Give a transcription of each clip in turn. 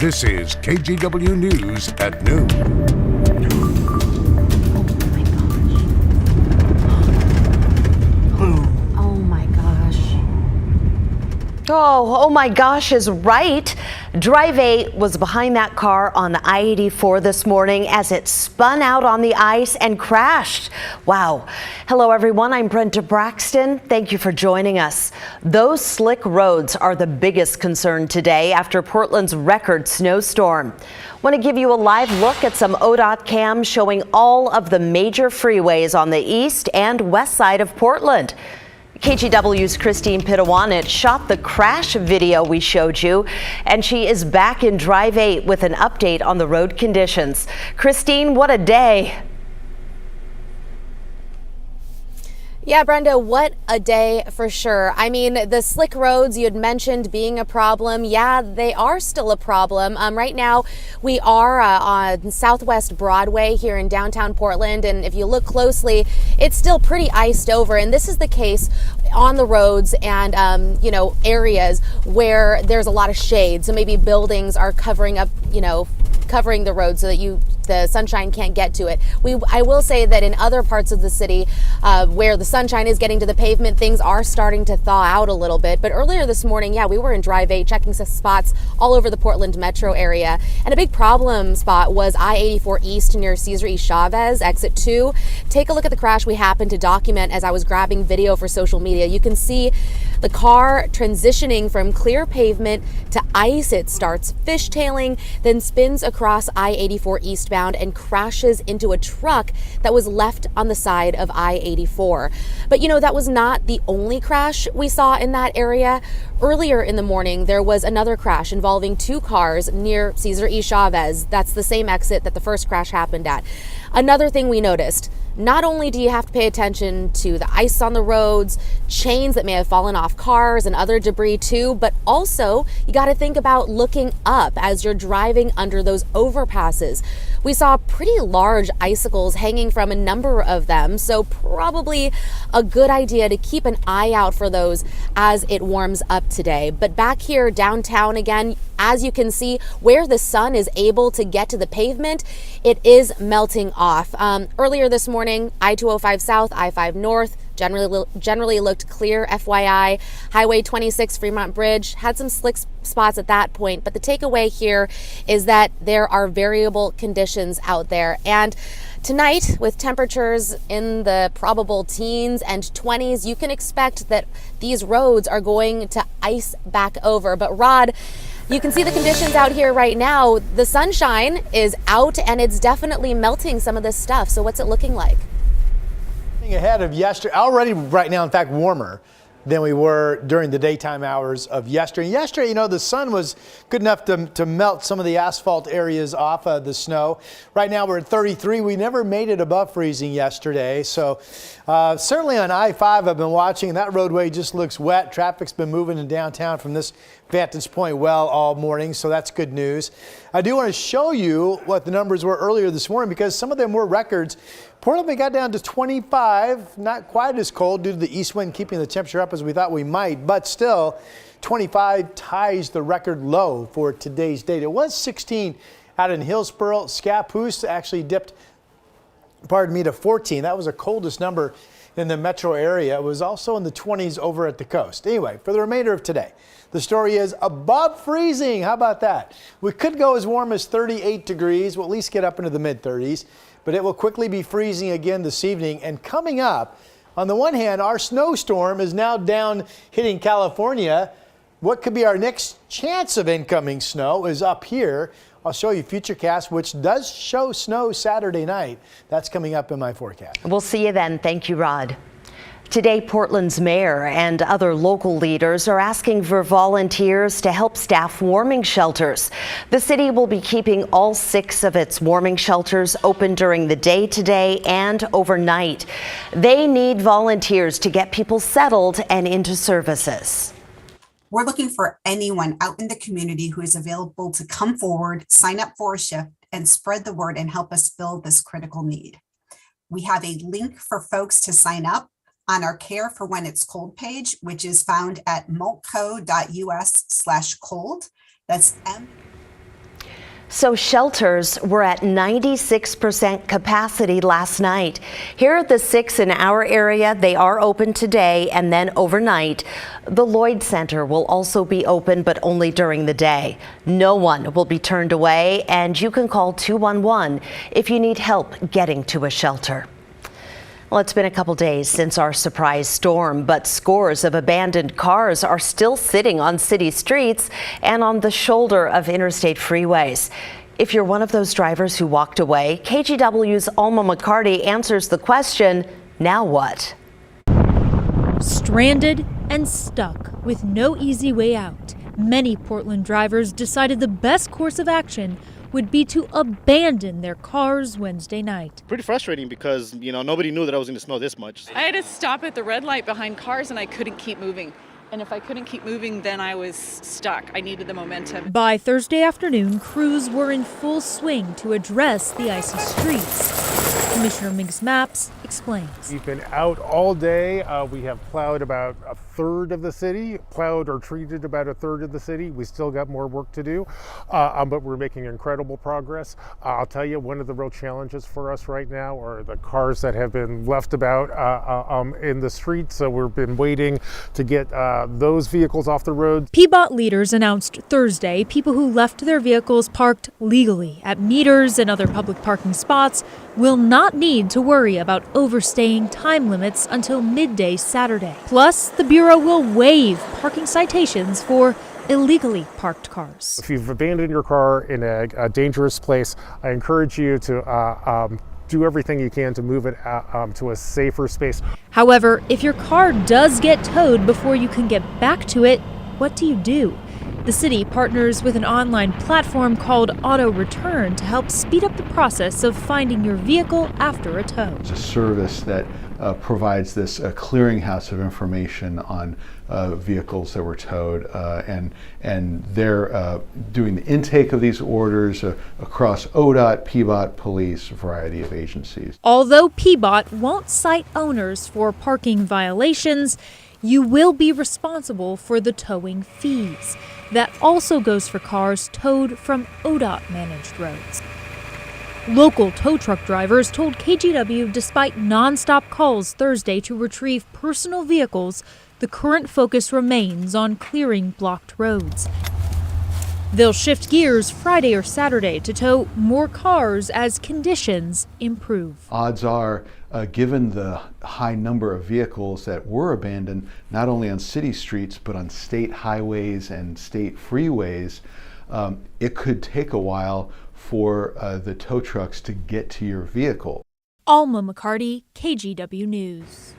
This is KGW News at noon. Oh my gosh is right. Drive 8 was behind that car on the I-84 this morning as it spun out on the ice and crashed. Wow. Hello everyone, I'm Brenda Braxton. Thank you for joining us. Those slick roads are the biggest concern today after Portland's record snowstorm. Want to give you a live look at some ODOT cams showing all of the major freeways on the east and west side of Portland. KGW's Christine Pitawanit shot the crash video we showed you, and she is back in Drive 8 with an update on the road conditions. Christine, what a day. Yeah, Brenda, what a day for sure. I mean, the slick roads you had mentioned being a problem. Yeah, they are still a problem. Right now, we are on Southwest Broadway here in downtown Portland. And if you look closely, it's still pretty iced over. And this is the case on the roads and, areas where there's a lot of shade. So maybe buildings are covering up, covering the road so that the sunshine can't get to it. I will say that in other parts of the city where the sunshine is getting to the pavement, things are starting to thaw out a little bit. But earlier this morning, yeah, we were in Drive 8 checking some spots all over the Portland metro area. And a big problem spot was I-84 East near Cesar E. Chavez, exit 2. Take a look at the crash we happened to document as I was grabbing video for social media. You can see the car transitioning from clear pavement to ice. It starts fishtailing, then spins across I-84 eastbound and crashes into a truck that was left on the side of I-84. But that was not the only crash we saw in that area. Earlier in the morning, there was another crash involving two cars near Cesar E. Chavez. That's the same exit that the first crash happened at. Another thing we noticed, not only do you have to pay attention to the ice on the roads, chains that may have fallen off cars and other debris too, but also you got to think about looking up as you're driving under those overpasses. We saw pretty large icicles hanging from a number of them, so probably a good idea to keep an eye out for those as it warms up today. But back here downtown again, as you can see, where the sun is able to get to the pavement, it is melting off. Earlier this morning, I-205 South, I-5 North, generally looked clear, FYI. Highway 26 Fremont Bridge had some slick spots at that point, but the takeaway here is that there are variable conditions out there. And tonight, with temperatures in the probable teens and 20s, you can expect that these roads are going to ice back over. But Rod, you can see the conditions out here right now. The sunshine is out and it's definitely melting some of this stuff. So what's it looking like? Ahead of yesterday, already right now, in fact, warmer than we were during the daytime hours of yesterday. Yesterday, the sun was good enough to melt some of the asphalt areas off of the snow. Right now we're at 33. We never made it above freezing yesterday. So certainly on I-5, I've been watching, and that roadway just looks wet. Traffic's been moving in downtown from this vantage point well all morning, so that's good news. I do want to show you what the numbers were earlier this morning because some of them were records. Portland got down to 25, not quite as cold due to the east wind keeping the temperature up as we thought we might, but still 25 ties the record low for today's date. It was 16 out in Hillsborough. Scappoose actually dipped, to 14. That was the coldest number in the metro area. It was also in the 20s over at the coast. Anyway, for the remainder of today, the story is above freezing. How about that? We could go as warm as 38 degrees. We'll at least get up into the mid 30s, but it will quickly be freezing again this evening. And coming up, on the one hand, our snowstorm is now down hitting California. What could be our next chance of incoming snow is up here. I'll show you Futurecast, which does show snow Saturday night. That's coming up in my forecast. We'll see you then. Thank you, Rod. Today, Portland's mayor and other local leaders are asking for volunteers to help staff warming shelters. The city will be keeping all 6 of its warming shelters open during the day today and overnight. They need volunteers to get people settled and into services. We're looking for anyone out in the community who is available to come forward, sign up for a shift, and spread the word and help us fill this critical need. We have a link for folks to sign up on our Care for When It's Cold page, which is found at moltco.us/cold. That's So shelters were at 96% capacity last night. Here are the 6 in our area. They are open today and then overnight. The Lloyd Center will also be open, but only during the day. No one will be turned away, and you can call 211 if you need help getting to a shelter. Well, it's been a couple days since our surprise storm, but scores of abandoned cars are still sitting on city streets and on the shoulder of interstate freeways. If you're one of those drivers who walked away, KGW's Alma McCarty answers the question, now what? Stranded and stuck with no easy way out, many Portland drivers decided the best course of action would be to abandon their cars Wednesday night. Pretty frustrating because, nobody knew that it was going to snow this much. I had to stop at the red light behind cars and I couldn't keep moving. And if I couldn't keep moving, then I was stuck. I needed the momentum. By Thursday afternoon, crews were in full swing to address the icy streets. Commissioner Minx Maps explains. We've been out all day. We have plowed about a third of the city, plowed or treated about a third of the city. We still got more work to do, but we're making incredible progress. I'll tell you, one of the real challenges for us right now are the cars that have been left about in the streets. So we've been waiting to get those vehicles off the road. PBOT leaders announced Thursday people who left their vehicles parked legally at meters and other public parking spots will not need to worry about overstaying time limits until midday Saturday. Plus, the Bureau will waive parking citations for illegally parked cars. If you've abandoned your car in a dangerous place, I encourage you to do everything you can to move it to a safer space. However, if your car does get towed before you can get back to it, what do you do? The city partners with an online platform called Auto Return to help speed up the process of finding your vehicle after a tow. It's a service that provides this clearinghouse of information on vehicles that were towed, and they're doing the intake of these orders across ODOT, PBOT, police, a variety of agencies. Although PBOT won't cite owners for parking violations, you will be responsible for the towing fees. That also goes for cars towed from ODOT-managed roads. Local tow truck drivers told KGW despite nonstop calls Thursday to retrieve personal vehicles, the current focus remains on clearing blocked roads. They'll shift gears Friday or Saturday to tow more cars as conditions improve. Odds are, given the high number of vehicles that were abandoned, not only on city streets, but on state highways and state freeways, it could take a while for the tow trucks to get to your vehicle. Alma McCarty, KGW News.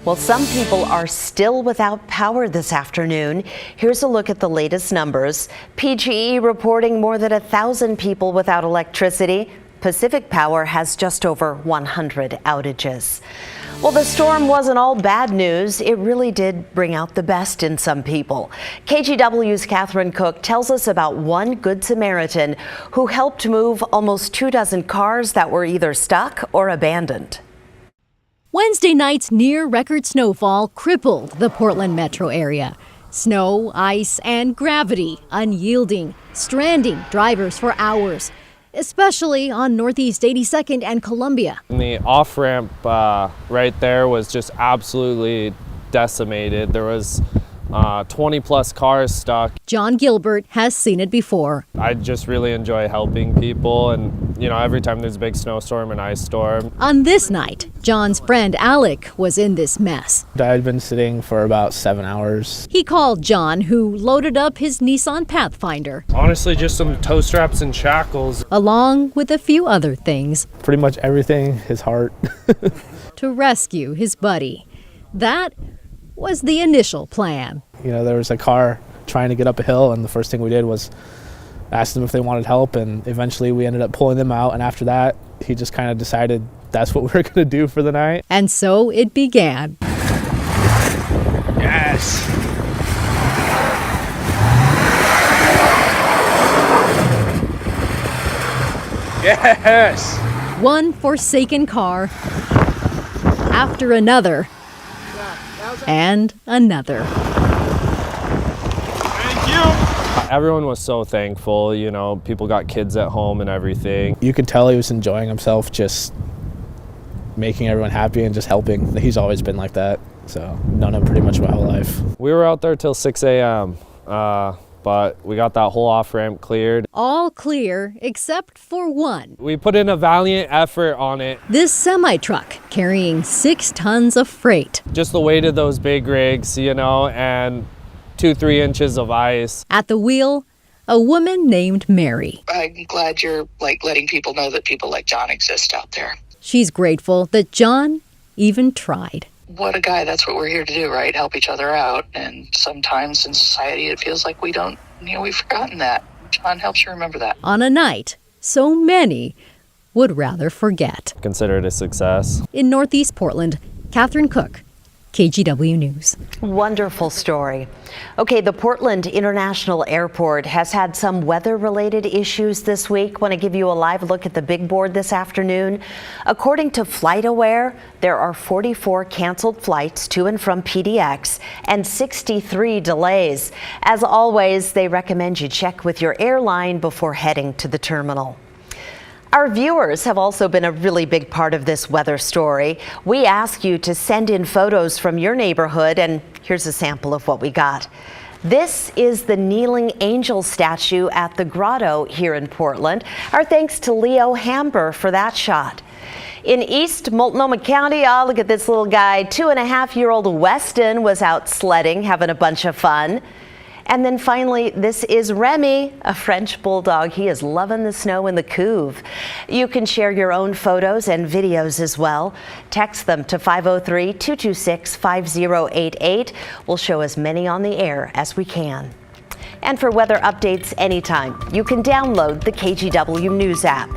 Well, some people are still without power this afternoon. Here's a look at the latest numbers. PGE reporting more than 1,000 people without electricity. Pacific Power has just over 100 outages. Well, the storm wasn't all bad news. It really did bring out the best in some people. KGW's Catherine Cook tells us about one Good Samaritan who helped move almost 24 cars that were either stuck or abandoned. Wednesday night's near-record snowfall crippled the Portland metro area. Snow, ice, and gravity unyielding, stranding drivers for hours, especially on Northeast 82nd and Columbia. And the off-ramp right there was just absolutely decimated. There was 20 plus cars stuck. John Gilbert has seen it before. I just really enjoy helping people, and every time there's a big snowstorm and ice storm. On this night, John's friend Alec was in this mess. I'd been sitting for about 7 hours. He called John, who loaded up his Nissan Pathfinder. Honestly, just some toe straps and shackles. Along with a few other things. Pretty much everything, his heart. To rescue his buddy. That was the initial plan. There was a car trying to get up a hill, and the first thing we did was ask them if they wanted help, and eventually we ended up pulling them out, and after that, he just kind of decided that's what we were going to do for the night. And so it began. Yes! Yes! One forsaken car after another. And another. Thank you. Everyone was so thankful, you know, people got kids at home and everything. You could tell he was enjoying himself, just making everyone happy and just helping. He's always been like that, so known him pretty much my whole life. We were out there till 6 a.m., but we got that whole off-ramp cleared. All clear except for one. We put in a valiant effort on it. This semi-truck carrying 6 tons of freight. Just the weight of those big rigs, you know, and 2-3 inches of ice. At the wheel, a woman named Mary. I'm glad you're letting people know that people like John exist out there. She's grateful that John even tried. What a guy. That's what we're here to do, right? Help each other out. And sometimes in society it feels like we've forgotten that. John helps you remember that. On a night so many would rather forget. Consider it a success. In Northeast Portland, Catherine Cook, KGW News. Wonderful story. Okay, the Portland International Airport has had some weather-related issues this week. Want to give you a live look at the big board this afternoon. According to FlightAware, there are 44 canceled flights to and from PDX and 63 delays. As always, they recommend you check with your airline before heading to the terminal. Our viewers have also been a really big part of this weather story. We ask you to send in photos from your neighborhood, and here's a sample of what we got. This is the kneeling angel statue at the grotto here in Portland. Our thanks to Leo Hamber for that shot. In East Multnomah County, look at this little guy. 2.5-year-old Weston was out sledding, having a bunch of fun. And then finally, this is Remy, a French bulldog. He is loving the snow in the couve. You can share your own photos and videos as well. Text them to 503-226-5088. We'll show as many on the air as we can. And for weather updates anytime, you can download the KGW News app.